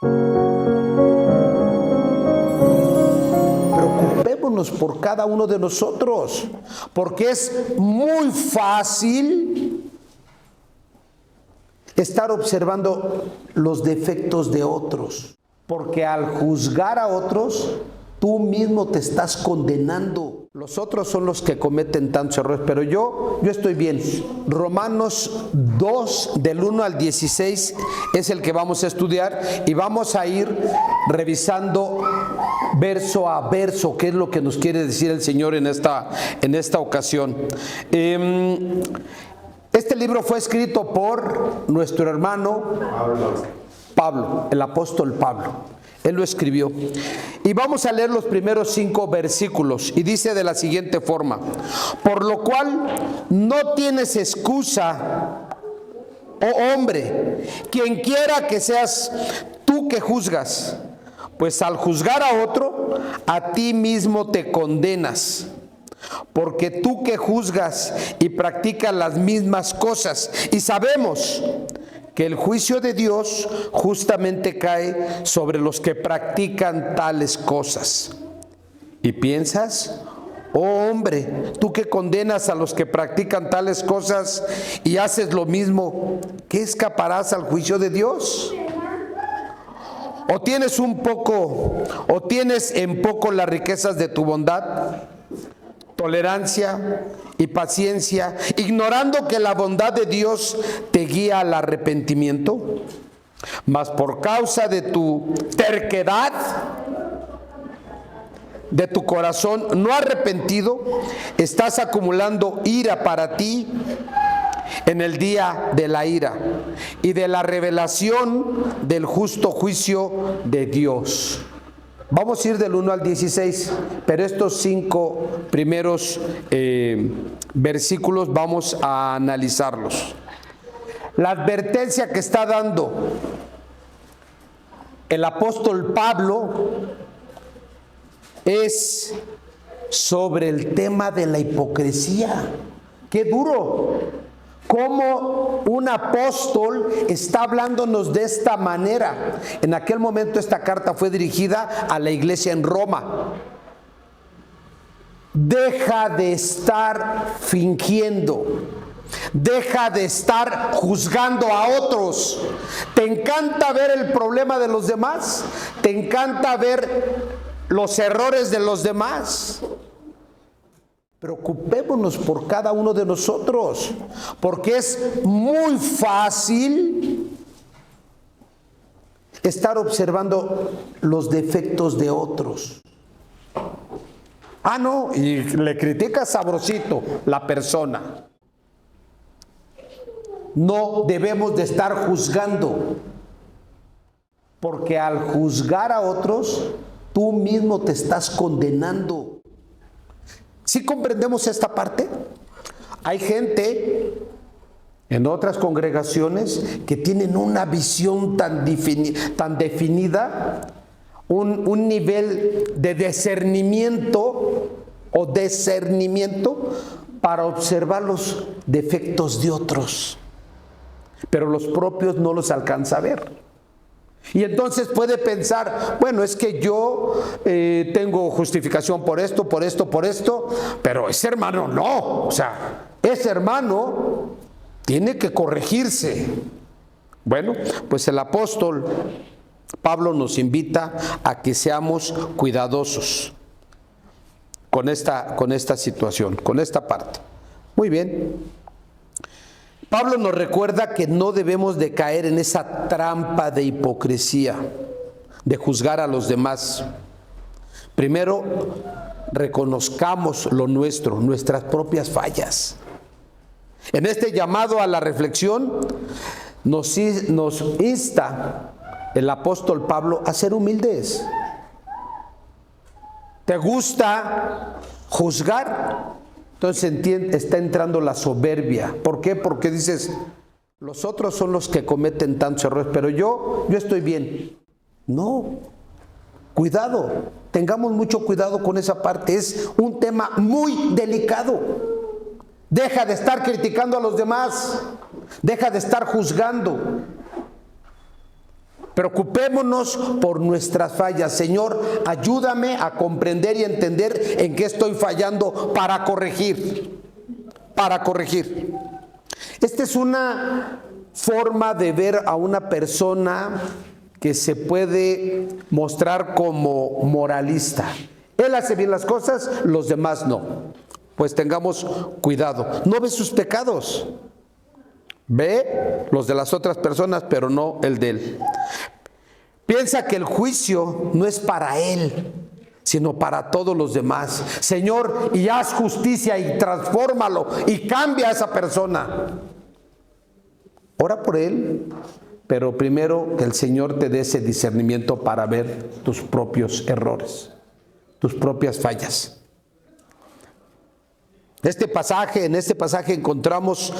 Preocupémonos por cada uno de nosotros, porque es muy fácil estar observando los defectos de otros, porque al juzgar a otros, tú mismo te estás condenando. Los otros son los que cometen tantos errores, pero yo estoy bien. Romanos 2, del 1 al 16, es el que vamos a estudiar y vamos a ir revisando verso a verso qué es lo que nos quiere decir el Señor en esta ocasión. Este libro fue escrito por nuestro hermano Pablo, el apóstol Pablo. Él lo escribió. Y vamos a leer los primeros 5 versículos. Y dice de la siguiente forma: por lo cual no tienes excusa, oh hombre, quien quiera que seas tú que juzgas, pues al juzgar a otro, a ti mismo te condenas. Porque tú que juzgas y practicas las mismas cosas, y sabemos que el juicio de Dios justamente cae sobre los que practican tales cosas. ¿Y piensas, oh hombre, tú que condenas a los que practican tales cosas y haces lo mismo, ¿qué escaparás al juicio de Dios? ¿O tienes en poco las riquezas de tu bondad, tolerancia y paciencia, ignorando que la bondad de Dios te guía al arrepentimiento? Mas por causa de tu terquedad, de tu corazón no arrepentido, estás acumulando ira para ti en el día de la ira y de la revelación del justo juicio de Dios. Vamos a ir del 1 al 16, pero estos 5 primeros versículos vamos a analizarlos. La advertencia que está dando el apóstol Pablo es sobre el tema de la hipocresía. ¡Qué duro! ¿Cómo un apóstol está hablándonos de esta manera? En aquel momento esta carta fue dirigida a la iglesia en Roma. Deja de estar fingiendo. Deja de estar juzgando a otros. ¿Te encanta ver el problema de los demás? ¿Te encanta ver los errores de los demás? Preocupémonos por cada uno de nosotros, porque es muy fácil estar observando los defectos de otros. No, y le critica sabrosito la persona. No debemos de estar juzgando, porque al juzgar a otros, tú mismo te estás condenando. ¿Sí comprendemos esta parte? Hay gente en otras congregaciones que tienen una visión tan definida, un nivel de discernimiento para observar los defectos de otros, pero los propios no los alcanza a ver. Y entonces puede pensar, bueno, es que yo tengo justificación por esto, pero ese hermano no. O sea, ese hermano tiene que corregirse. Bueno, pues el apóstol Pablo nos invita a que seamos cuidadosos con esta situación, con esta parte. Muy bien. Pablo nos recuerda que no debemos de caer en esa trampa de hipocresía, de juzgar a los demás. Primero, reconozcamos lo nuestro, nuestras propias fallas. En este llamado a la reflexión, nos insta el apóstol Pablo a ser humildes. ¿Te gusta juzgar? Entonces está entrando la soberbia. ¿Por qué? Porque dices, los otros son los que cometen tantos errores, pero yo estoy bien. No, cuidado, tengamos mucho cuidado con esa parte. Es un tema muy delicado. Deja de estar criticando a los demás. Deja de estar juzgando. Preocupémonos por nuestras fallas. Señor, ayúdame a comprender y entender en qué estoy fallando para corregir. Para corregir. Esta es una forma de ver a una persona que se puede mostrar como moralista. Él hace bien las cosas, los demás no. Pues tengamos cuidado. No ve sus pecados. Ve los de las otras personas, pero no el de él. Piensa que el juicio no es para él, sino para todos los demás. Señor, y haz justicia y transfórmalo y cambia a esa persona. Ora por él, pero primero que el Señor te dé ese discernimiento para ver tus propios errores, tus propias fallas. En este pasaje encontramos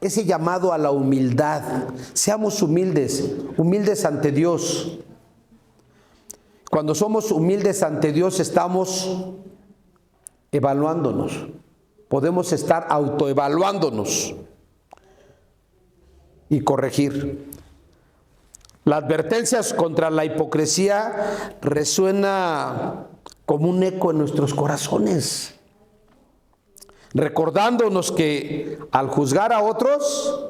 ese llamado a la humildad. Seamos humildes, humildes ante Dios. Cuando somos humildes ante Dios estamos evaluándonos. Podemos estar autoevaluándonos y corregir. Las advertencias contra la hipocresía resuena como un eco en nuestros corazones, recordándonos que al juzgar a otros,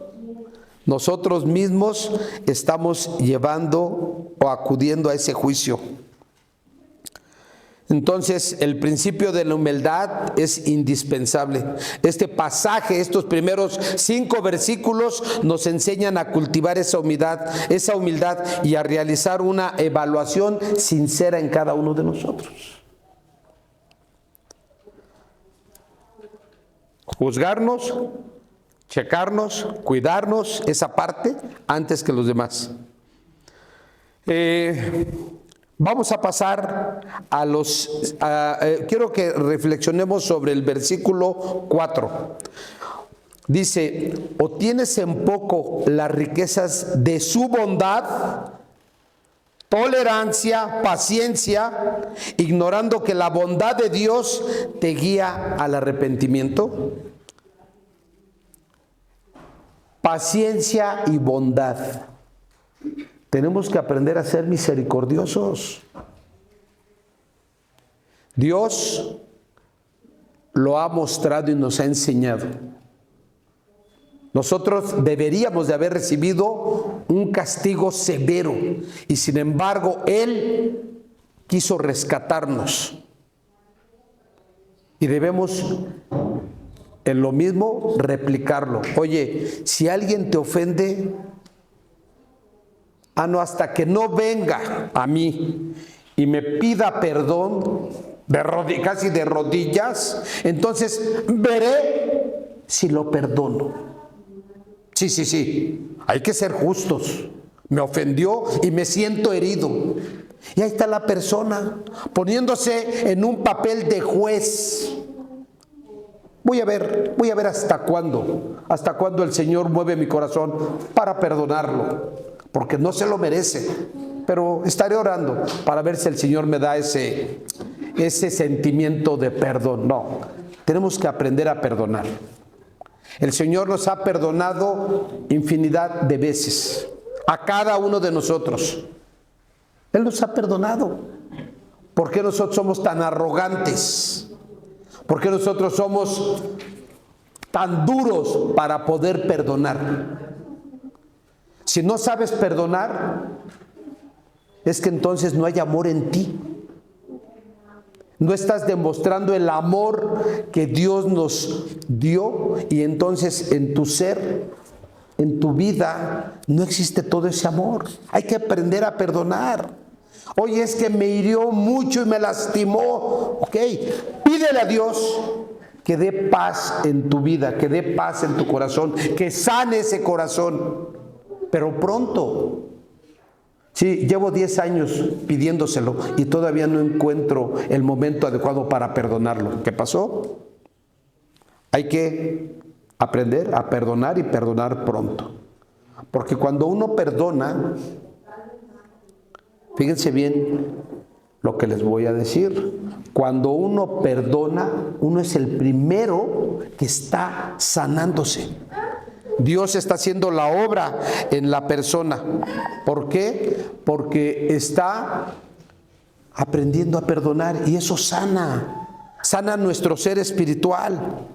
nosotros mismos estamos llevando o acudiendo a ese juicio. Entonces, el principio de la humildad es indispensable. Este pasaje, estos primeros 5 versículos nos enseñan a cultivar esa humildad y a realizar una evaluación sincera en cada uno de nosotros. Juzgarnos, checarnos, cuidarnos, esa parte, antes que los demás. Vamos a pasar a quiero que reflexionemos sobre el versículo 4. Dice, o tienes en poco las riquezas de su bondad, tolerancia, paciencia, ignorando que la bondad de Dios te guía al arrepentimiento. Paciencia y bondad. Tenemos que aprender a ser misericordiosos. Dios lo ha mostrado y nos ha enseñado. Nosotros deberíamos de haber recibido un castigo severo y sin embargo Él quiso rescatarnos. Y debemos en lo mismo replicarlo. Oye, si alguien te ofende, no, hasta que no venga a mí y me pida perdón, casi de rodillas, entonces veré si lo perdono. Sí, hay que ser justos. Me ofendió y me siento herido. Y ahí está la persona poniéndose en un papel de juez. Voy a ver hasta cuándo el Señor mueve mi corazón para perdonarlo, porque no se lo merece, pero estaré orando para ver si el Señor me da ese sentimiento de perdón. No, tenemos que aprender a perdonar. El Señor nos ha perdonado infinidad de veces, a cada uno de nosotros. Él nos ha perdonado. ¿Por qué nosotros somos tan arrogantes? ¿Por qué nosotros somos tan duros para poder perdonar? Si no sabes perdonar, es que entonces no hay amor en ti. No estás demostrando el amor que Dios nos dio y entonces en tu ser, en tu vida, no existe todo ese amor. Hay que aprender a perdonar. Oye, es que me hirió mucho y me lastimó. Ok, pídele a Dios que dé paz en tu vida, que dé paz en tu corazón, que sane ese corazón, pero pronto. Sí, llevo 10 años pidiéndoselo y todavía no encuentro el momento adecuado para perdonarlo. ¿Qué pasó? Hay que aprender a perdonar y perdonar pronto. Porque cuando uno perdona, fíjense bien lo que les voy a decir. Cuando uno perdona, uno es el primero que está sanándose. Dios está haciendo la obra en la persona. ¿Por qué? Porque está aprendiendo a perdonar y eso sana nuestro ser espiritual.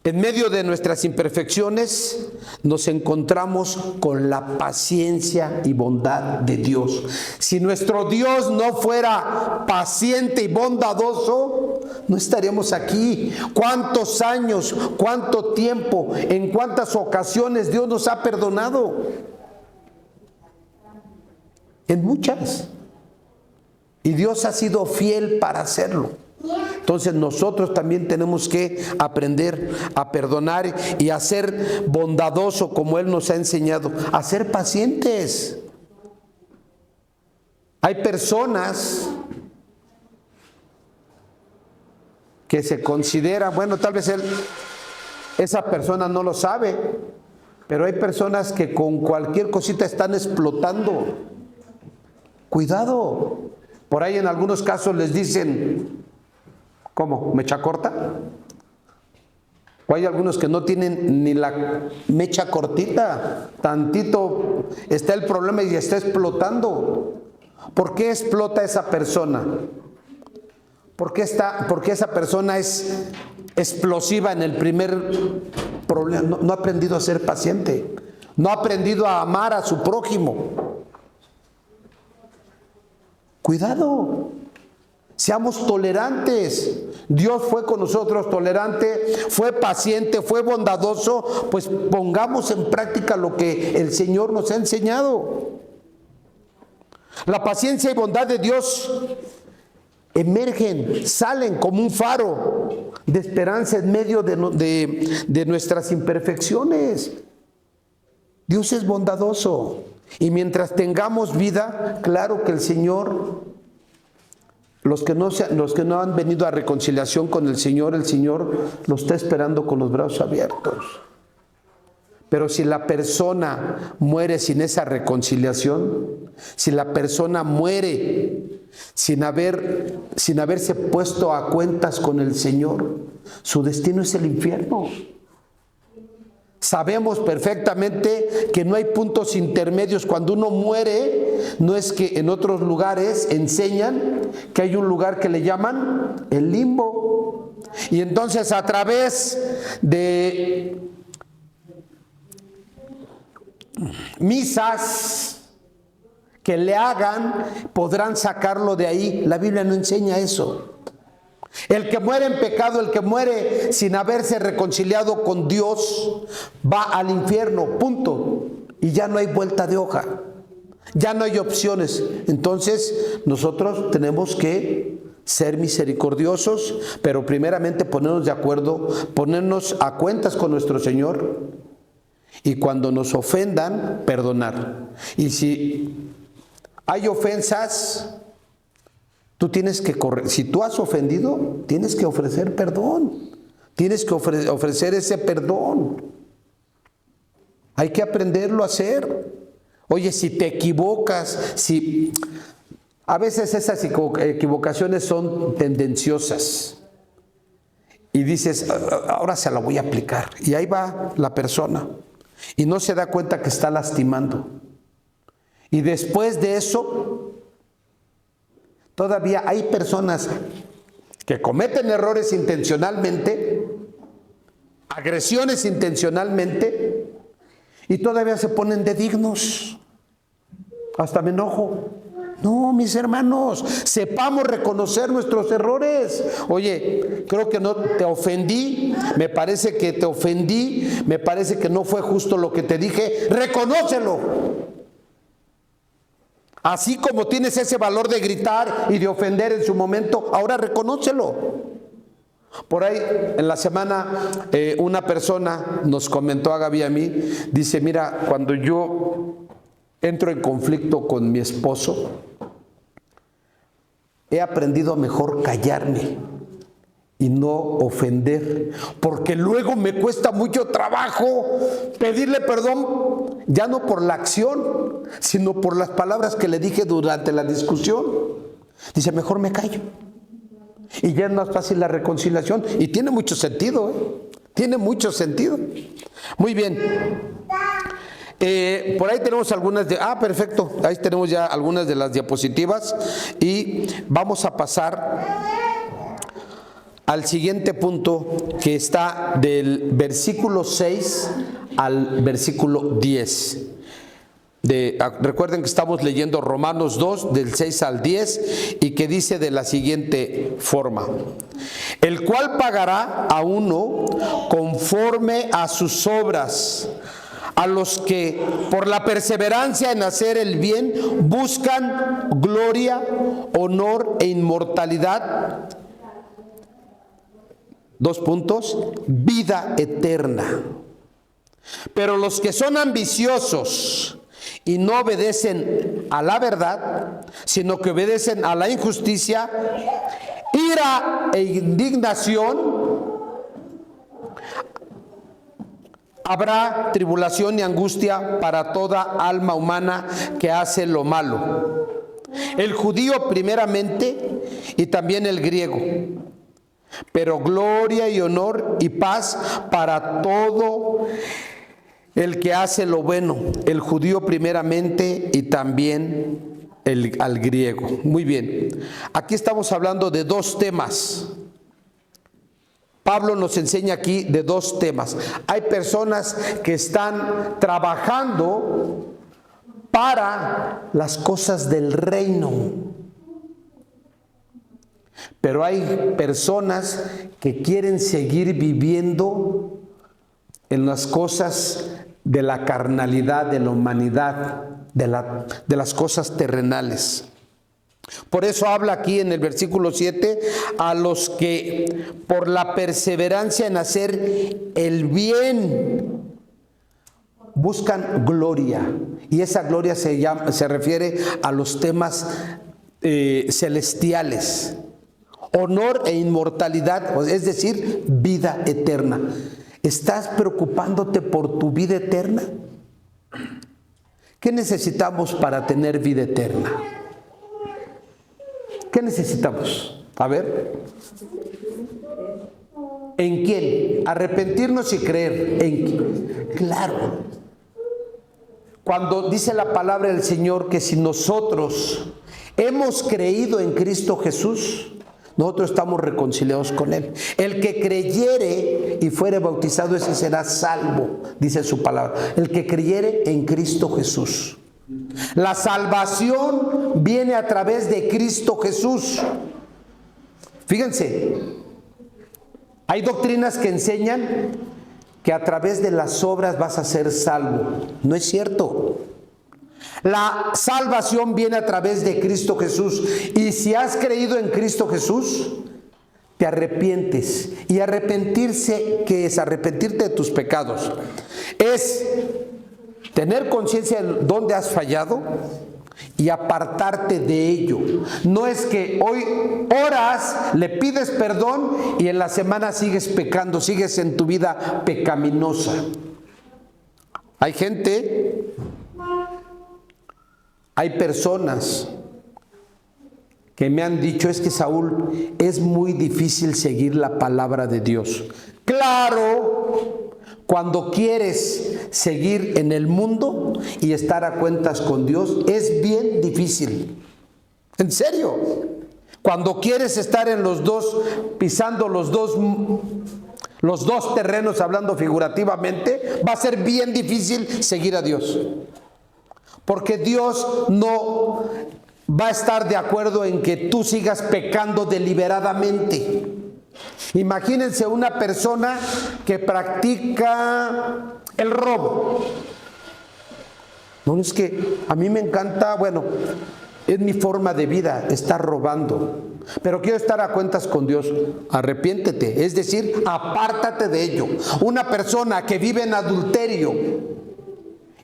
En medio de nuestras imperfecciones nos encontramos con la paciencia y bondad de Dios. Si nuestro Dios no fuera paciente y bondadoso, no estaríamos aquí. ¿Cuántos años, cuánto tiempo, en cuántas ocasiones Dios nos ha perdonado? En muchas. Y Dios ha sido fiel para hacerlo. Entonces nosotros también tenemos que aprender a perdonar y a ser bondadoso como Él nos ha enseñado, a ser pacientes. Hay personas que se consideran, bueno, tal vez esa persona no lo sabe, pero hay personas que con cualquier cosita están explotando. Cuidado. Por ahí en algunos casos les dicen, ¿cómo? ¿Mecha corta? O hay algunos que no tienen ni la mecha cortita. Tantito está el problema y está explotando. ¿Por qué explota esa persona? ¿Por qué esa persona es explosiva en el primer problema? No ha aprendido a ser paciente. No ha aprendido a amar a su prójimo. Cuidado. Seamos tolerantes. Dios fue con nosotros tolerante, fue paciente, fue bondadoso. Pues pongamos en práctica lo que el Señor nos ha enseñado. La paciencia y bondad de Dios emergen, salen como un faro de esperanza en medio de nuestras imperfecciones. Dios es bondadoso. Y mientras tengamos vida, claro que el Señor, los que no han venido a reconciliación con el Señor los está esperando con los brazos abiertos. Pero si la persona muere sin esa reconciliación, si la persona muere sin haberse puesto a cuentas con el Señor, su destino es el infierno. Sabemos perfectamente que no hay puntos intermedios. Cuando uno muere, no es que en otros lugares enseñan que hay un lugar que le llaman el limbo. Y entonces a través de misas que le hagan, podrán sacarlo de ahí. La Biblia no enseña eso. El que muere en pecado, el que muere sin haberse reconciliado con Dios, va al infierno, punto. Y ya no hay vuelta de hoja, ya no hay opciones. Entonces nosotros tenemos que ser misericordiosos, pero primeramente ponernos de acuerdo, ponernos a cuentas con nuestro Señor, y cuando nos ofendan, perdonar. Y si hay ofensas, tú tienes que si tú has ofendido, tienes que ofrecer perdón. Tienes que ofrecer ese perdón. Hay que aprenderlo a hacer. Oye, si te equivocas, a veces esas equivocaciones son tendenciosas. Y dices, ahora se la voy a aplicar. Y ahí va la persona. Y no se da cuenta que está lastimando. Y después de eso, todavía hay personas que cometen errores intencionalmente, agresiones intencionalmente, y todavía se ponen de dignos. Hasta me enojo. No, mis hermanos, sepamos reconocer nuestros errores. Oye, creo que no te ofendí, me parece que te ofendí, me parece que no fue justo lo que te dije. Reconócelo. Así como tienes ese valor de gritar y de ofender en su momento, ahora reconócelo. Por ahí en la semana una persona nos comentó a Gaby y a mí, dice, mira, cuando yo entro en conflicto con mi esposo, he aprendido a mejor callarme y no ofender, porque luego me cuesta mucho trabajo pedirle perdón, ya no por la acción, sino por las palabras que le dije durante la discusión. Dice, mejor me callo. Y ya es más fácil la reconciliación. Y tiene mucho sentido, Tiene mucho sentido. Muy bien. Por ahí tenemos algunas perfecto. Ahí tenemos ya algunas de las diapositivas y vamos a pasar al siguiente punto, que está del versículo 6 al versículo 10. Recuerden que estamos leyendo Romanos 2 del 6 al 10 y que dice de la siguiente forma: el cual pagará a uno conforme a sus obras, a los que por la perseverancia en hacer el bien buscan gloria, honor e inmortalidad. Dos puntos: vida eterna. Pero los que son ambiciosos y no obedecen a la verdad, sino que obedecen a la injusticia, ira e indignación, habrá tribulación y angustia para toda alma humana que hace lo malo, el judío primeramente y también el griego. Pero gloria y honor y paz para todo el que hace lo bueno, el judío primeramente y también al griego. Muy bien, aquí estamos hablando de dos temas. Pablo nos enseña aquí de dos temas. Hay personas que están trabajando para las cosas del reino, pero hay personas que quieren seguir viviendo en las cosas de la carnalidad, de la humanidad, de las cosas terrenales. Por eso habla aquí en el versículo 7, a los que por la perseverancia en hacer el bien buscan gloria. Y esa gloria se refiere a los temas celestiales. Honor e inmortalidad, es decir, vida eterna. ¿Estás preocupándote por tu vida eterna? ¿Qué necesitamos para tener vida eterna? ¿Qué necesitamos? A ver. ¿En quién? Arrepentirnos y creer. ¿En quién? Claro. Cuando dice la palabra del Señor que si nosotros hemos creído en Cristo Jesús, nosotros estamos reconciliados con Él. El que creyere y fuere bautizado, ese será salvo, dice su palabra. El que creyere en Cristo Jesús. La salvación viene a través de Cristo Jesús. Fíjense, hay doctrinas que enseñan que a través de las obras vas a ser salvo. No es cierto. La salvación viene a través de Cristo Jesús. Y si has creído en Cristo Jesús, te arrepientes. Y arrepentirse, ¿qué es? Arrepentirte de tus pecados. Es tener conciencia de dónde has fallado y apartarte de ello. No es que hoy oras, le pides perdón y en la semana sigues pecando, sigues en tu vida pecaminosa. Hay gente, hay personas que me han dicho: es que Saúl, es muy difícil seguir la palabra de Dios. Claro, cuando quieres seguir en el mundo y estar a cuentas con Dios, es bien difícil. En serio. Cuando quieres estar en los dos, pisando los dos terrenos, hablando figurativamente, va a ser bien difícil seguir a Dios. Porque Dios no va a estar de acuerdo en que tú sigas pecando deliberadamente. Imagínense una persona que practica el robo. No, es que a mí me encanta, bueno, es mi forma de vida, estar robando. Pero quiero estar a cuentas con Dios. Arrepiéntete, es decir, apártate de ello. Una persona que vive en adulterio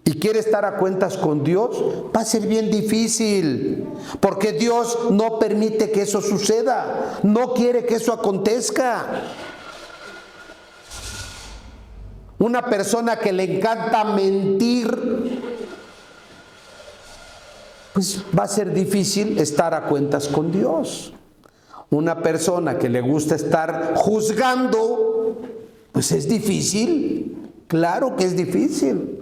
y quiere estar a cuentas con Dios, va a ser bien difícil, porque Dios no permite que eso suceda, no quiere que eso acontezca. Una persona que le encanta mentir, pues va a ser difícil estar a cuentas con Dios. Una persona que le gusta estar juzgando, Pues es difícil, claro que es difícil.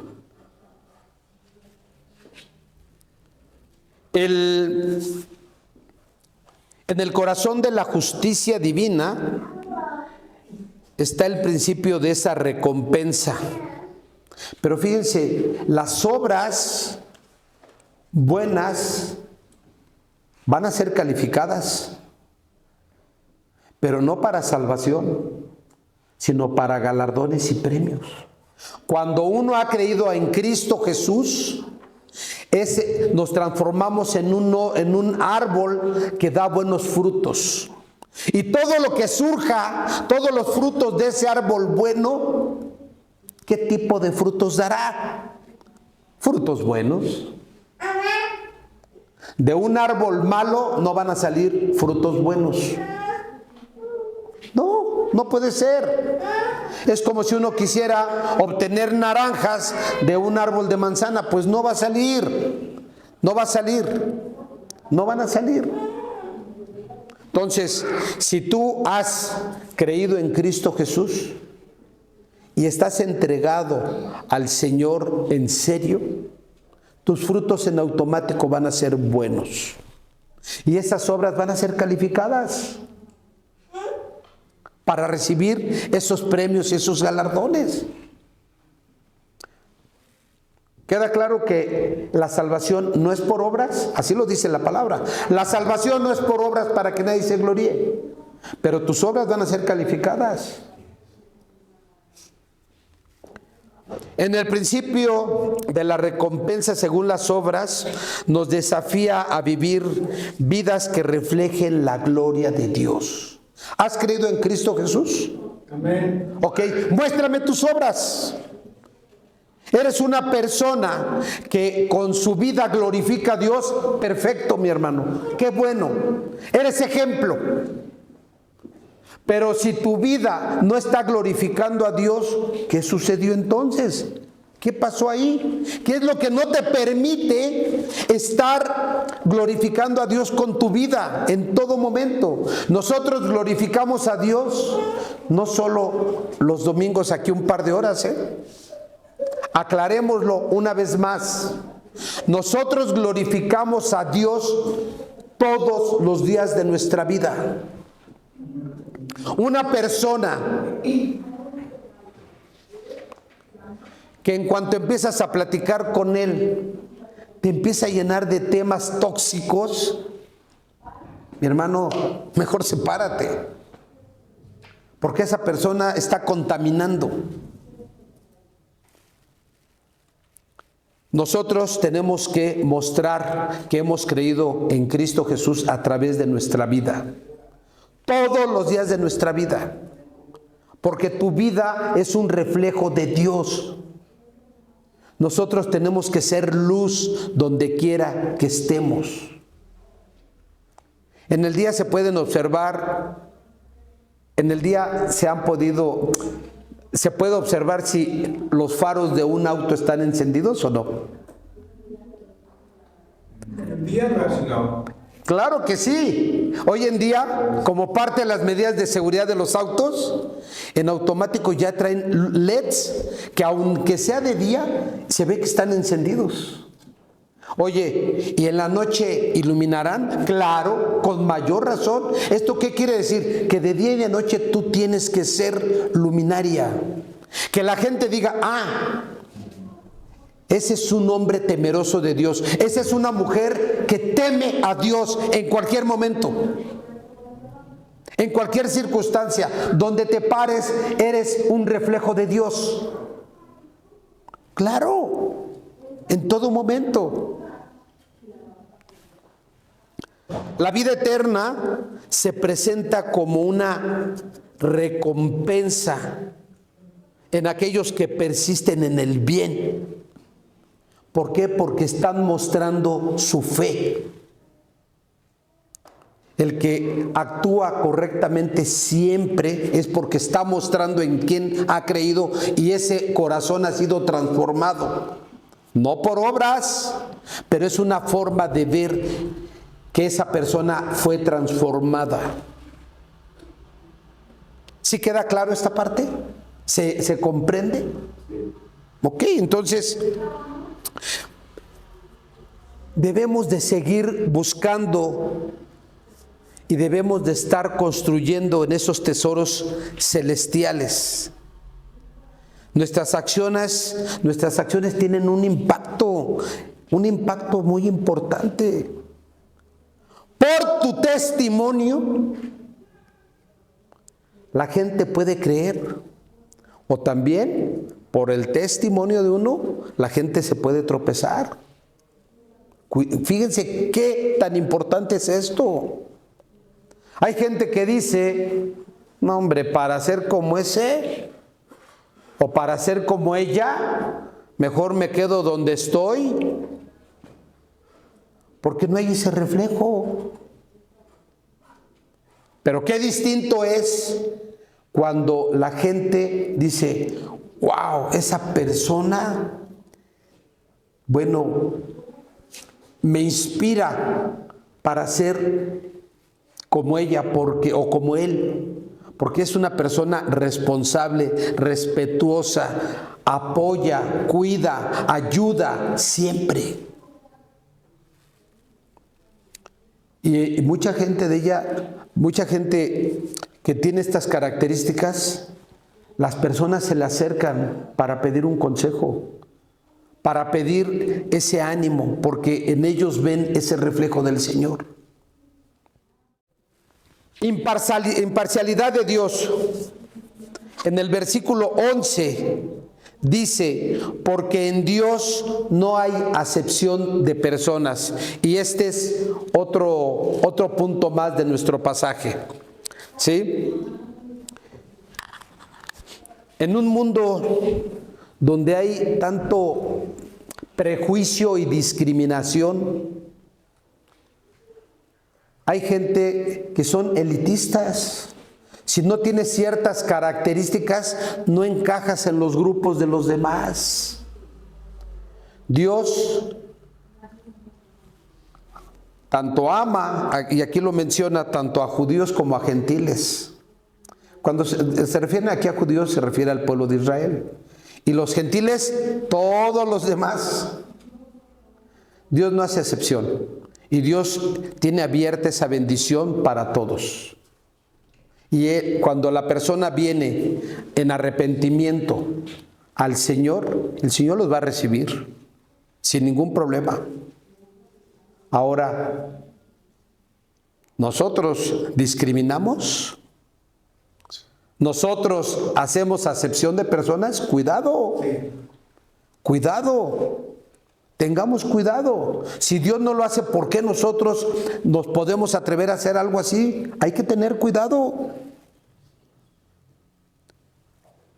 En el corazón de la justicia divina está el principio de esa recompensa. Pero fíjense, las obras buenas van a ser calificadas, pero no para salvación, sino para galardones y premios. Cuando uno ha creído en Cristo Jesús, nos transformamos en un árbol que da buenos frutos. Y todo lo que surja, todos los frutos de ese árbol bueno, ¿qué tipo de frutos dará? Frutos buenos. De un árbol malo no van a salir frutos buenos. No, no puede ser. Es como si uno quisiera obtener naranjas de un árbol de manzana, pues no va a salir. No va a salir. No van a salir. Entonces, si tú has creído en Cristo Jesús y estás entregado al Señor en serio, tus frutos en automático van a ser buenos. Y esas obras van a ser calificadas para recibir esos premios y esos galardones. Queda claro que la salvación no es por obras, así lo dice la palabra. La salvación no es por obras para que nadie se gloríe, pero tus obras van a ser calificadas. En el principio de la recompensa según las obras, nos desafía a vivir vidas que reflejen la gloria de Dios. ¿Has creído en Cristo Jesús? Amén. Ok, muéstrame tus obras. Eres una persona que con su vida glorifica a Dios. Perfecto, mi hermano. Qué bueno. Eres ejemplo. Pero si tu vida no está glorificando a Dios, ¿qué sucedió entonces? ¿Qué pasó ahí? ¿Qué es lo que no te permite estar glorificando a Dios con tu vida en todo momento? Nosotros glorificamos a Dios no solo los domingos aquí un par de horas, Aclarémoslo una vez más. Nosotros glorificamos a Dios todos los días de nuestra vida. Una persona que en cuanto empiezas a platicar con él, te empieza a llenar de temas tóxicos, mi hermano, mejor sepárate, porque esa persona está contaminando. Nosotros tenemos que mostrar que hemos creído en Cristo Jesús a través de nuestra vida. Todos los días de nuestra vida. Porque tu vida es un reflejo de Dios. Nosotros tenemos que ser luz donde quiera que estemos. En el día se pueden observar, se puede observar si los faros de un auto están encendidos o no. En día no. Claro que sí. Hoy en día, como parte de las medidas de seguridad de los autos, en automático ya traen LEDs que aunque sea de día, se ve que están encendidos. Oye, ¿y en la noche iluminarán? Claro, con mayor razón. ¿Esto qué quiere decir? Que de día y de noche tú tienes que ser luminaria. Que la gente diga, ese es un hombre temeroso de Dios. Esa es una mujer que teme a Dios en cualquier momento. En cualquier circunstancia, donde te pares, eres un reflejo de Dios. Claro, en todo momento. La vida eterna se presenta como una recompensa en aquellos que persisten en el bien. ¿Por qué? Porque están mostrando su fe. El que actúa correctamente siempre es porque está mostrando en quién ha creído y ese corazón ha sido transformado. No por obras, pero es una forma de ver que esa persona fue transformada. ¿Sí queda claro esta parte? ¿Se comprende? Ok, entonces debemos de seguir buscando y debemos de estar construyendo en esos tesoros celestiales. Nuestras acciones tienen un impacto muy importante. Por tu testimonio, la gente puede creer, o también por el testimonio de uno, la gente se puede tropezar. Fíjense qué tan importante es esto. Hay gente que dice, no hombre, para ser como ese o para ser como ella, mejor me quedo donde estoy, porque no hay ese reflejo. Pero qué distinto es cuando la gente dice, wow, esa persona, bueno, me inspira para ser como ella o como él, porque es una persona responsable, respetuosa, apoya, cuida, ayuda siempre. Y mucha gente que tiene estas características, las personas se le acercan para pedir un consejo, para pedir ese ánimo, porque en ellos ven ese reflejo del Señor. Imparcialidad de Dios. En el versículo 11 dice, porque en Dios no hay acepción de personas. Y este es otro punto más de nuestro pasaje. ¿Sí? En un mundo donde hay tanto prejuicio y discriminación, hay gente que son elitistas. Si no tienes ciertas características, no encajas en los grupos de los demás. Dios tanto ama, y aquí lo menciona, tanto a judíos como a gentiles. Cuando se refiere aquí a judíos, se refiere al pueblo de Israel. Y los gentiles, todos los demás. Dios no hace excepción. Y Dios tiene abierta esa bendición para todos. Y cuando la persona viene en arrepentimiento al Señor, el Señor los va a recibir sin ningún problema. Ahora, ¿nosotros discriminamos? ¿Nosotros hacemos acepción de personas? Cuidado, cuidado. Tengamos cuidado. Si Dios no lo hace, ¿por qué nosotros nos podemos atrever a hacer algo así? Hay que tener cuidado.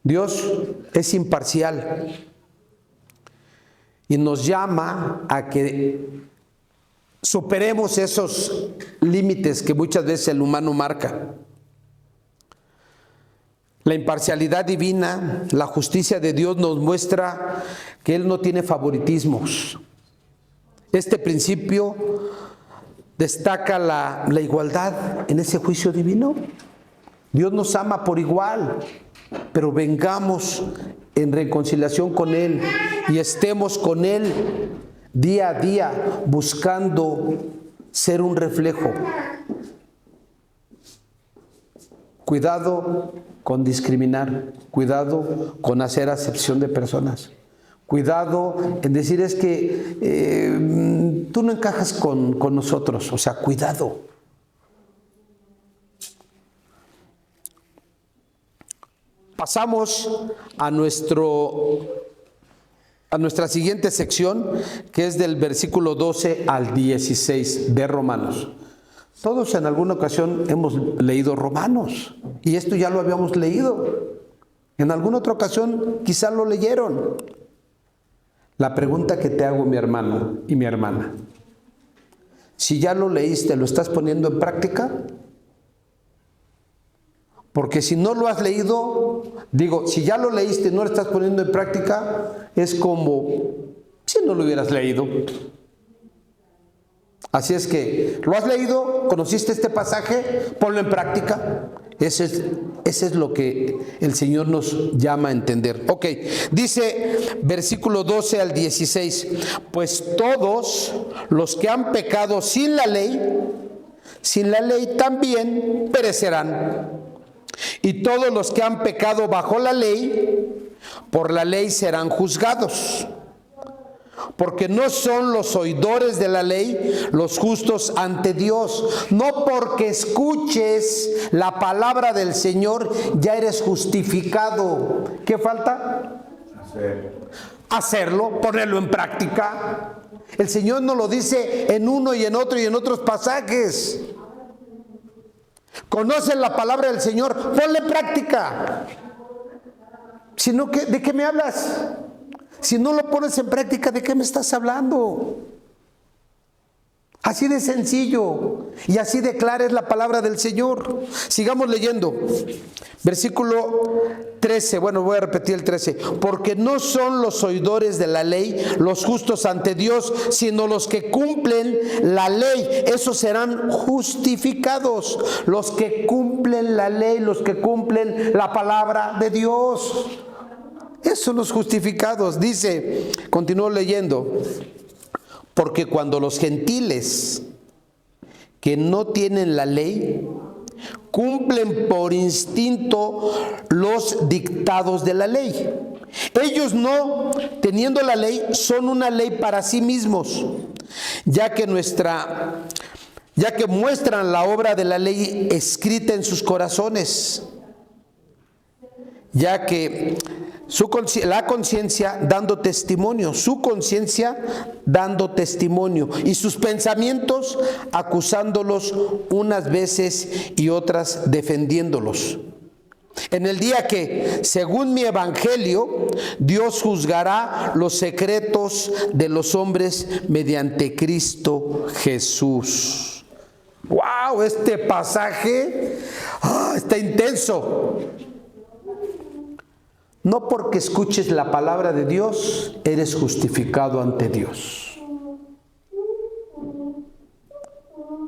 Dios es imparcial y nos llama a que superemos esos límites que muchas veces el humano marca. La imparcialidad divina, la justicia de Dios nos muestra que Él no tiene favoritismos. Este principio destaca la igualdad en ese juicio divino. Dios nos ama por igual, pero vengamos en reconciliación con Él y estemos con Él día a día buscando ser un reflejo. Cuidado con discriminar, cuidado con hacer acepción de personas, cuidado en decir es que tú no encajas con nosotros, o sea, cuidado. Pasamos a nuestra siguiente sección, que es del versículo 12 al 16 de Romanos. Todos en alguna ocasión hemos leído Romanos, y esto ya lo habíamos leído. En alguna otra ocasión quizá lo leyeron. La pregunta que te hago, mi hermano y mi hermana, si ya lo leíste, ¿lo estás poniendo en práctica? Porque si no lo has leído, si ya lo leíste y no lo estás poniendo en práctica, es como si no lo hubieras leído. Así es que, ¿lo has leído? ¿Conociste este pasaje? Ponlo en práctica. Ese es lo que el Señor nos llama a entender. Ok, dice versículo 12 al 16, pues todos los que han pecado sin la ley también perecerán. Y todos los que han pecado bajo la ley, por la ley serán juzgados. Porque no son los oidores de la ley los justos ante Dios. No porque escuches la palabra del Señor ya eres justificado. ¿Qué falta? Hacerlo, ponerlo en práctica. El Señor nos lo dice en uno y en otro y en otros pasajes. Conoces la palabra del Señor, ponle en práctica. Si no, ¿de qué me hablas? Si no lo pones en práctica, ¿de qué me estás hablando? Así de sencillo y así de clara es la palabra del Señor. Sigamos leyendo. Versículo 13, bueno, voy a repetir el 13. Porque no son los oidores de la ley los justos ante Dios, sino los que cumplen la ley. Esos serán justificados. Los que cumplen la ley, los que cumplen la palabra de Dios. Esos son los justificados. Dice, continúo leyendo. Porque cuando los gentiles que no tienen la ley cumplen por instinto los dictados de la ley, ellos no, teniendo la ley, son una ley para sí mismos, ya que muestran la obra de la ley escrita en sus corazones, ya que la conciencia dando testimonio, su conciencia dando testimonio, y sus pensamientos acusándolos unas veces y otras defendiéndolos. En el día que, según mi evangelio, Dios juzgará los secretos de los hombres mediante Cristo Jesús. ¡Wow! Este pasaje está intenso. No porque escuches la palabra de Dios, eres justificado ante Dios.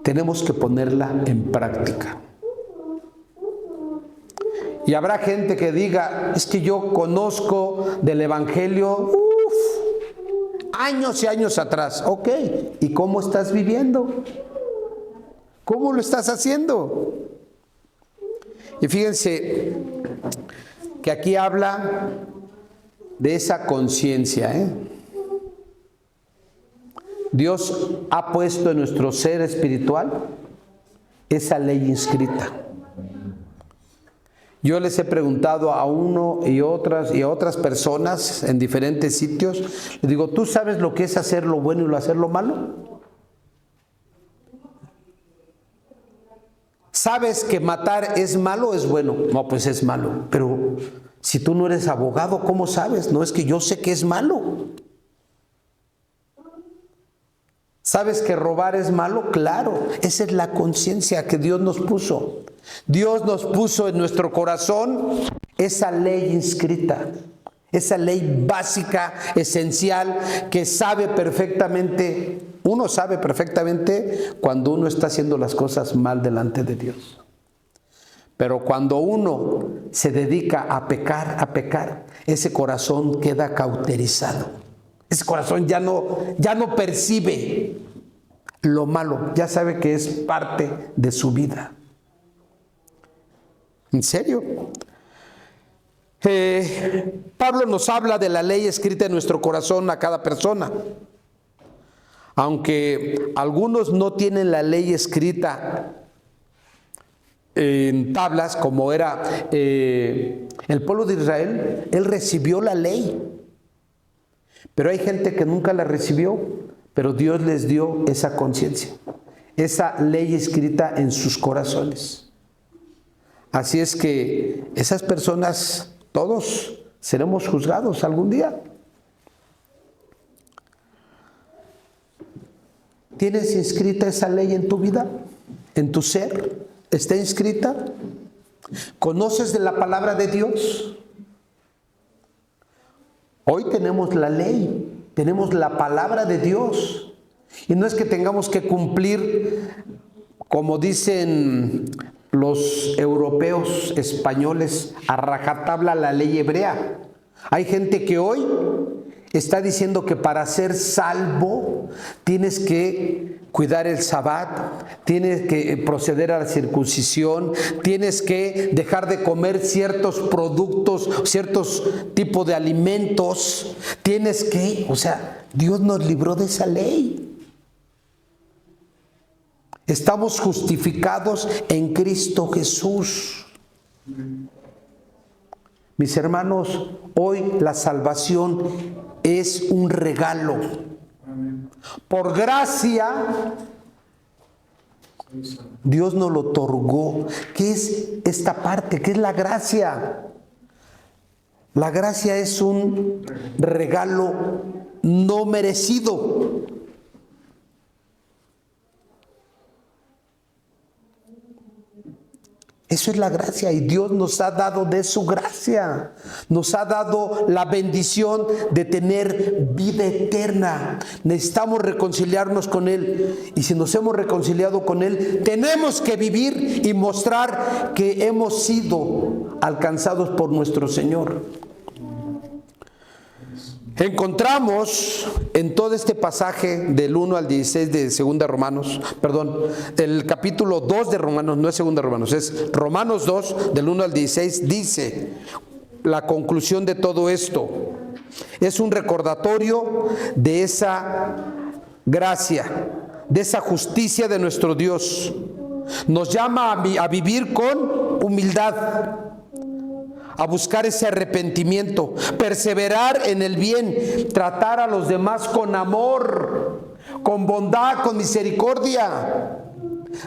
Tenemos que ponerla en práctica. Y habrá gente que diga, es que yo conozco del Evangelio años y años atrás. Ok, ¿y cómo estás viviendo? ¿Cómo lo estás haciendo? Y fíjense que aquí habla de esa conciencia. Dios ha puesto en nuestro ser espiritual esa ley inscrita. Yo les he preguntado a uno y a otras personas en diferentes sitios, les digo, ¿tú sabes lo que es hacer lo bueno y hacer lo malo? ¿Sabes que matar es malo o es bueno? No, pues es malo. Pero si tú no eres abogado, ¿cómo sabes? No, es que yo sé que es malo. ¿Sabes que robar es malo? Claro, esa es la conciencia que Dios nos puso. Dios nos puso en nuestro corazón esa ley inscrita, esa ley básica, esencial, que sabe perfectamente. Uno sabe perfectamente cuando uno está haciendo las cosas mal delante de Dios. Pero cuando uno se dedica a pecar, ese corazón queda cauterizado. Ese corazón ya no percibe lo malo, ya sabe que es parte de su vida. ¿En serio? Pablo nos habla de la ley escrita en nuestro corazón a cada persona. Aunque algunos no tienen la ley escrita en tablas, como era el pueblo de Israel, él recibió la ley. Pero hay gente que nunca la recibió, pero Dios les dio esa conciencia, esa ley escrita en sus corazones. Así es que esas personas, todos seremos juzgados algún día. ¿Tienes inscrita esa ley en tu vida? ¿En tu ser? ¿Está inscrita? ¿Conoces de la palabra de Dios? Hoy tenemos la ley, tenemos la palabra de Dios. Y no es que tengamos que cumplir, como dicen los europeos españoles a rajatabla la ley hebrea. Hay gente que hoy está diciendo que para ser salvo tienes que cuidar el Sabbat, tienes que proceder a la circuncisión, tienes que dejar de comer ciertos productos, ciertos tipos de alimentos, tienes que, Dios nos libró de esa ley. Estamos justificados en Cristo Jesús. Mis hermanos, hoy la salvación es un regalo. Por gracia, Dios nos lo otorgó. ¿Qué es esta parte? ¿Qué es la gracia? La gracia es un regalo no merecido. Eso es la gracia, y Dios nos ha dado de su gracia. Nos ha dado la bendición de tener vida eterna. Necesitamos reconciliarnos con Él. Y si nos hemos reconciliado con Él, tenemos que vivir y mostrar que hemos sido alcanzados por nuestro Señor. Encontramos en todo este pasaje del 1 al 16 de Segunda Romanos, el capítulo 2 de Romanos, no es Segunda Romanos, es Romanos 2, del 1 al 16, dice la conclusión de todo esto. Es un recordatorio de esa gracia, de esa justicia de nuestro Dios. Nos llama a vivir con humildad, a buscar ese arrepentimiento, perseverar en el bien, tratar a los demás con amor, con bondad, con misericordia.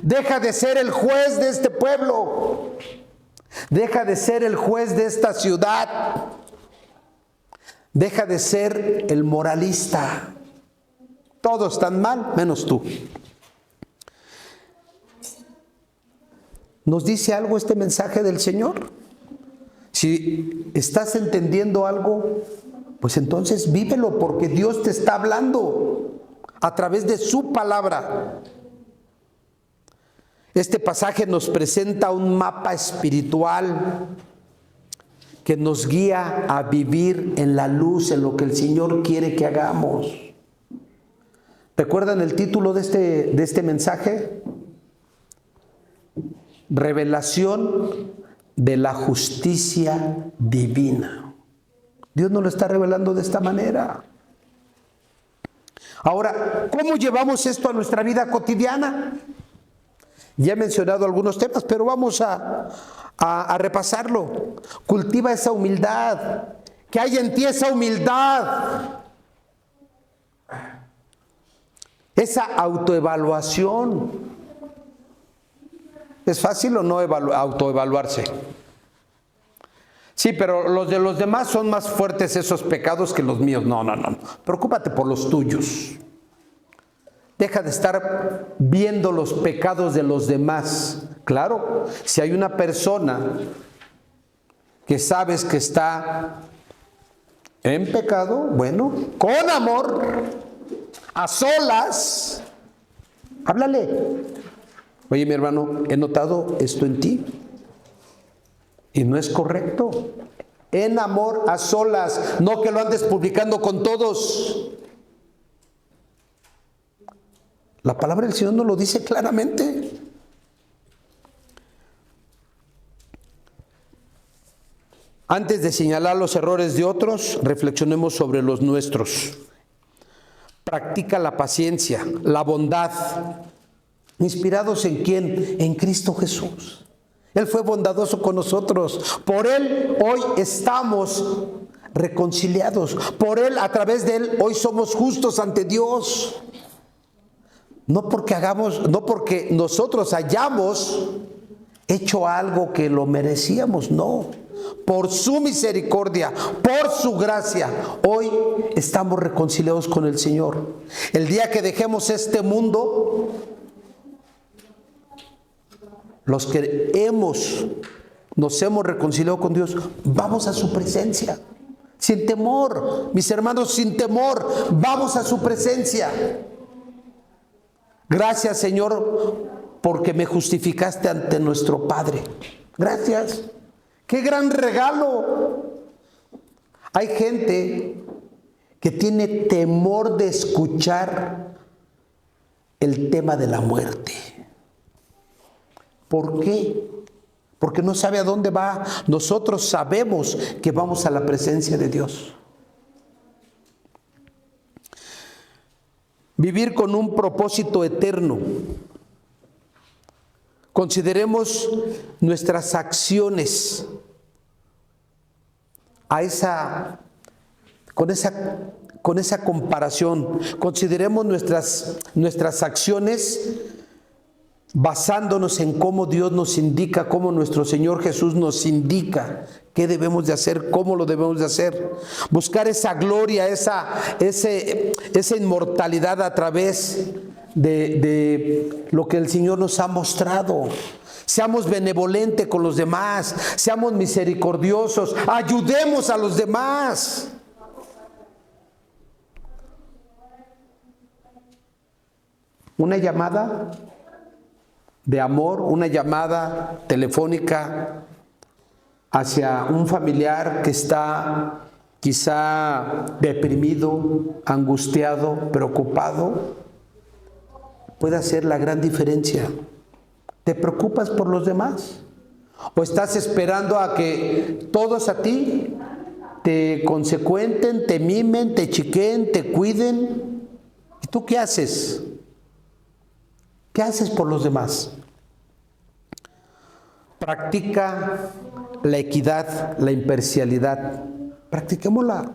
Deja de ser el juez de este pueblo, deja de ser el juez de esta ciudad, deja de ser el moralista. Todos están mal, menos tú. ¿Nos dice algo este mensaje del Señor? Si estás entendiendo algo, pues entonces vívelo, porque Dios te está hablando a través de su palabra. Este pasaje nos presenta un mapa espiritual que nos guía a vivir en la luz, en lo que el Señor quiere que hagamos. ¿Recuerdan el título de este mensaje? Revelación de la justicia divina. Dios nos lo está revelando de esta manera. Ahora, ¿cómo llevamos esto a nuestra vida cotidiana? Ya he mencionado algunos temas, pero vamos a repasarlo. Cultiva esa humildad. Que haya en ti esa humildad. Esa autoevaluación. ¿Es fácil o no autoevaluarse? Sí, pero los de los demás son más fuertes esos pecados que los míos. No. Preocúpate por los tuyos. Deja de estar viendo los pecados de los demás. Claro, si hay una persona que sabes que está en pecado, bueno, con amor, a solas, háblale. Oye, mi hermano, he notado esto en ti y no es correcto. En amor, a solas, no que lo andes publicando con todos. La palabra del Señor nos lo dice claramente. Antes de señalar los errores de otros, reflexionemos sobre los nuestros. Practica la paciencia, la bondad. ¿Inspirados en quién? En Cristo Jesús. Él fue bondadoso con nosotros. Por Él hoy estamos reconciliados. Por Él, a través de Él, hoy somos justos ante Dios. No porque nosotros hayamos hecho algo que lo merecíamos, no. Por su misericordia, por su gracia, hoy estamos reconciliados con el Señor. El día que dejemos este mundo, los que nos hemos reconciliado con Dios, vamos a su presencia. Sin temor, mis hermanos, sin temor, vamos a su presencia. Gracias, Señor, porque me justificaste ante nuestro Padre. Gracias. ¡Qué gran regalo! Hay gente que tiene temor de escuchar el tema de la muerte. ¿Por qué? Porque no sabe a dónde va. Nosotros sabemos que vamos a la presencia de Dios. Vivir con un propósito eterno. Consideremos nuestras acciones con esa comparación. Consideremos nuestras acciones basándonos en cómo Dios nos indica, cómo nuestro Señor Jesús nos indica qué debemos de hacer, cómo lo debemos de hacer. Buscar esa gloria, esa inmortalidad a través de lo que el Señor nos ha mostrado. Seamos benevolentes con los demás, seamos misericordiosos, ayudemos a los demás. Una llamada de amor, una llamada telefónica hacia un familiar que está quizá deprimido, angustiado, preocupado, puede hacer la gran diferencia. ¿Te preocupas por los demás? ¿O estás esperando a que todos a ti te consecuenten, te mimen, te chiquen, te cuiden? ¿Y tú qué haces? ¿Qué haces por los demás? Practica la equidad, la imparcialidad. Practiquémosla.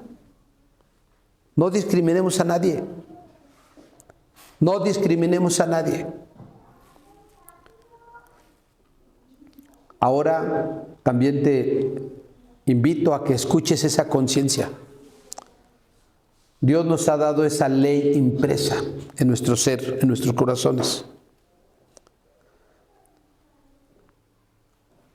No discriminemos a nadie. No discriminemos a nadie. Ahora también te invito a que escuches esa conciencia. Dios nos ha dado esa ley impresa en nuestro ser, en nuestros corazones.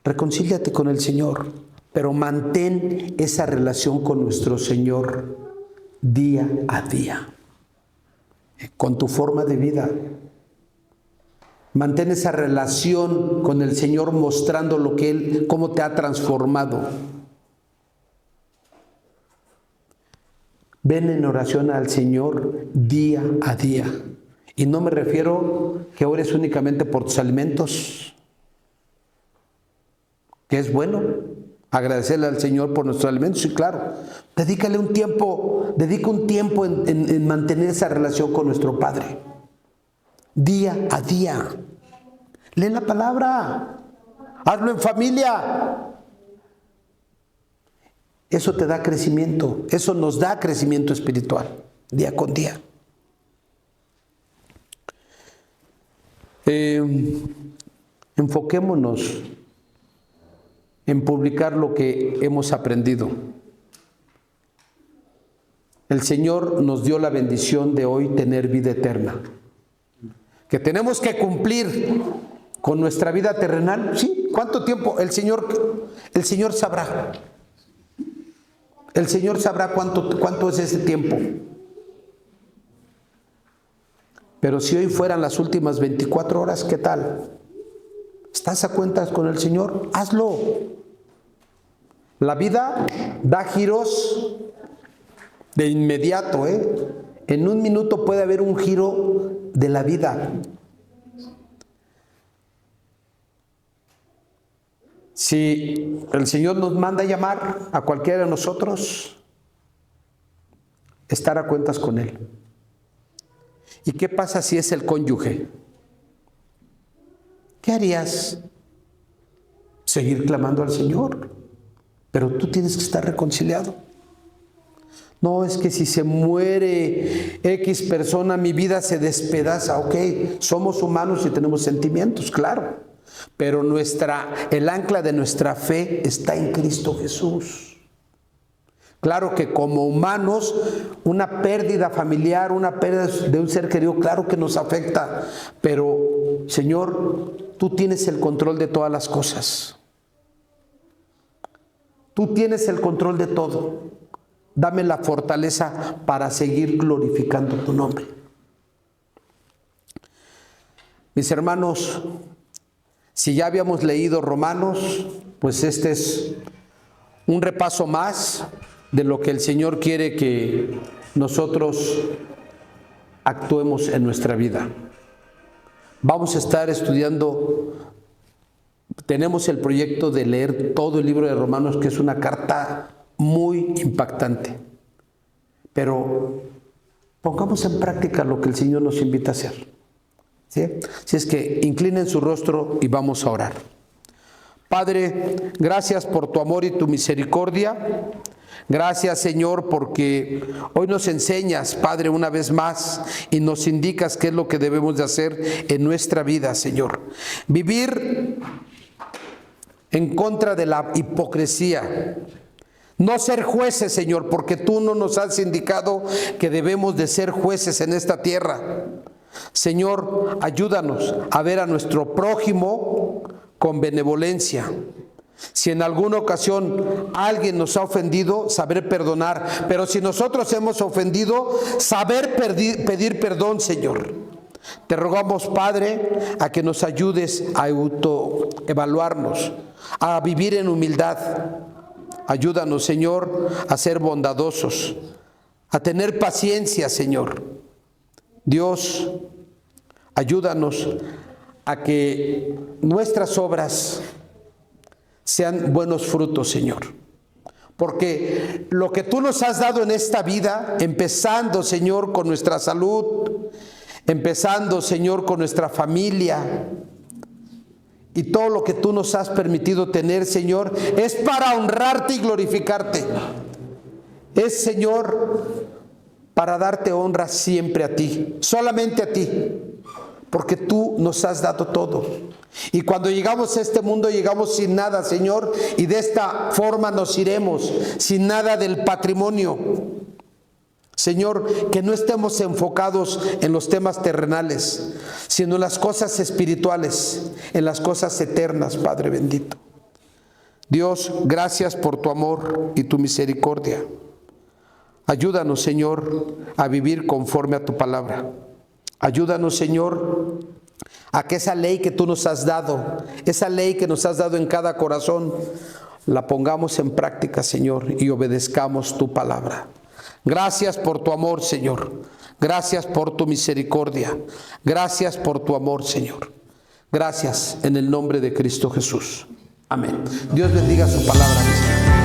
Reconcíliate con el Señor, pero mantén esa relación con nuestro Señor día a día, con tu forma de vida. Mantén esa relación con el Señor mostrando lo que Él, cómo te ha transformado. Ven en oración al Señor día a día. Y no me refiero que ores únicamente por tus alimentos, que es bueno, agradecerle al Señor por nuestros alimentos, sí, claro. Dedica un tiempo en mantener esa relación con nuestro Padre. Día a día. Lee la palabra. Hazlo en familia. Eso te da crecimiento. Eso nos da crecimiento espiritual, día con día. Enfoquémonos en publicar lo que hemos aprendido. El Señor nos dio la bendición de hoy tener vida eterna. Que tenemos que cumplir con nuestra vida terrenal. ¿Sí? ¿Cuánto tiempo? El Señor sabrá. El Señor sabrá cuánto es ese tiempo. Pero si hoy fueran las últimas 24 horas, ¿qué tal? ¿Estás a cuentas con el Señor? Hazlo. La vida da giros de inmediato, En un minuto puede haber un giro de la vida. Si el Señor nos manda a llamar a cualquiera de nosotros, estar a cuentas con Él. ¿Y qué pasa si es el cónyuge? ¿Qué harías? Seguir clamando al Señor, pero tú tienes que estar reconciliado. No, es que si se muere X persona, mi vida se despedaza. Ok, somos humanos y tenemos sentimientos, claro. Pero el ancla de nuestra fe está en Cristo Jesús. Claro que como humanos, una pérdida familiar, una pérdida de un ser querido, claro que nos afecta. Pero, Señor, tú tienes el control de todas las cosas. Tú tienes el control de todo. Dame la fortaleza para seguir glorificando tu nombre. Mis hermanos, si ya habíamos leído Romanos, pues este es un repaso más de lo que el Señor quiere que nosotros actuemos en nuestra vida. Vamos a estar estudiando, tenemos el proyecto de leer todo el libro de Romanos, que es una carta muy impactante. Pero pongamos en práctica lo que el Señor nos invita a hacer. ¿Sí? Así es que inclinen su rostro y vamos a orar. Padre, gracias por tu amor y tu misericordia. Gracias, Señor, porque hoy nos enseñas, Padre, una vez más y nos indicas qué es lo que debemos de hacer en nuestra vida, Señor. Vivir en contra de la hipocresía. No ser jueces, Señor, porque tú no nos has indicado que debemos de ser jueces en esta tierra. Señor, ayúdanos a ver a nuestro prójimo con benevolencia. Si en alguna ocasión alguien nos ha ofendido, saber perdonar. Pero si nosotros hemos ofendido, saber pedir perdón, Señor. Te rogamos, Padre, a que nos ayudes a autoevaluarnos, a vivir en humildad. Ayúdanos, Señor, a ser bondadosos, a tener paciencia, Señor. Dios, ayúdanos a que nuestras obras sean buenos frutos, Señor. Porque lo que tú nos has dado en esta vida, empezando, Señor, con nuestra salud, empezando, Señor, con nuestra familia, y todo lo que tú nos has permitido tener, Señor, es para honrarte y glorificarte. Es, Señor, para darte honra siempre a ti, solamente a ti, porque tú nos has dado todo. Y cuando llegamos a este mundo, llegamos sin nada, Señor, y de esta forma nos iremos, sin nada del patrimonio. Señor, que no estemos enfocados en los temas terrenales, sino en las cosas espirituales, en las cosas eternas, Padre bendito. Dios, gracias por tu amor y tu misericordia. Ayúdanos, Señor, a vivir conforme a tu palabra. Ayúdanos, Señor, a que esa ley que tú nos has dado, esa ley que nos has dado en cada corazón, la pongamos en práctica, Señor, y obedezcamos tu palabra. Gracias por tu amor, Señor. Gracias por tu misericordia. Gracias por tu amor, Señor. Gracias en el nombre de Cristo Jesús. Amén. Dios bendiga su palabra, mi Señor.